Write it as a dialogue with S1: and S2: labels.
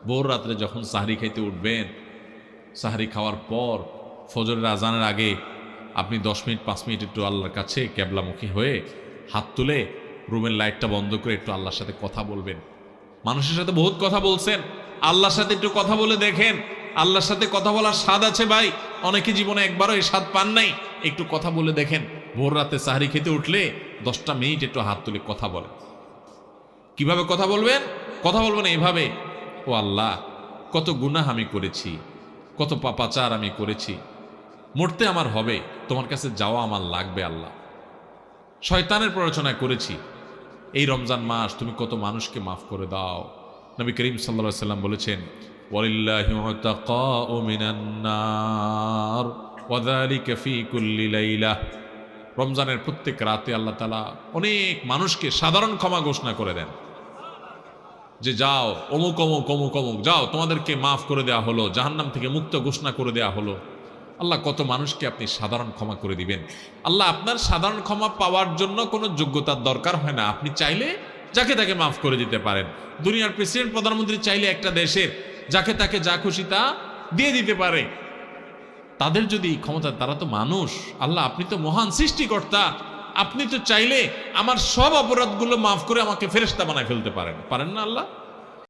S1: ভোর রাত্রে যখন সাহরি খাইতে উঠবেন, সাহরি খাওয়ার পর ফজরের আজানের আগে আপনি 10 মিনিট 5 মিনিট একটু আল্লাহর কাছে ক্যাবলামুখী হয়ে হাত তুলে রুমের লাইটটা বন্ধ করে একটু আল্লাহর সাথে কথা বলবেন। মানুষের সাথে বহুত কথা বলছেন, আল্লাহর সাথে একটু কথা বলে দেখেন। আল্লাহর সাথে কথা বলার স্বাদ আছে ভাই, অনেকে জীবনে একবারও এই স্বাদ পান নাই। একটু কথা বলে দেখেন। ভোর রাতে সাহরি খেতে উঠলে 10টা মিনিট একটু হাত তুলে কথা বলেন। কিভাবে কথা বলবেন? কথা বলবেন এইভাবে, ও আল্লাহ, কত গুনাহ আমি করেছি, কত পাপাচার আমি করেছি, মরতে আমার হবে, তোমার কাছে যাওয়া আমার লাগবে আল্লাহ। শয়তানের প্ররোচনা করেছি, এই রমজান মাস তুমি কত মানুষকে মাফ করে দাও। নবী করিম সাল্লাল্লাহু আলাইহি সাল্লাম বলেছেন, ওয়ালিল্লাহি উতাকাউ মিনান নার ওয়া যালিকা ফি কুল্লি লাইলা। রমজানের প্রত্যেক রাতে আল্লাহ তাআলা অনেক মানুষকে সাধারণ ক্ষমা ঘোষণা করে দেন, যে যাও অমুক অমুক অমুক অমুক, যাও তোমাদেরকে মাফ করে দেওয়া হলো, জাহান্নাম থেকে মুক্ত ঘোষণা করে দেওয়া হলো। আল্লাহ কত মানুষকে আপনি সাধারণ ক্ষমা করে দিবেন। আল্লাহ আপনার সাধারণ ক্ষমা পাওয়ার জন্য কোনো যোগ্যতার দরকার হয় না, আপনি চাইলে যাকে তাকে মাফ করে দিতে পারেন। দুনিয়ার প্রেসিডেন্ট প্রধানমন্ত্রী চাইলে একটা দেশের যাকে তাকে যা খুশি তা দিয়ে দিতে পারে। তাদের যদি ক্ষমতা, তারা তো মানুষ। আল্লাহ আপনি তো মহান সৃষ্টিকর্তা, আপনি তো চাইলে আমার সব অপরাধগুলো মাফ করে আমাকে ফেরেশতা বানায় ফেলতে পারেন, পারেন না আল্লাহ?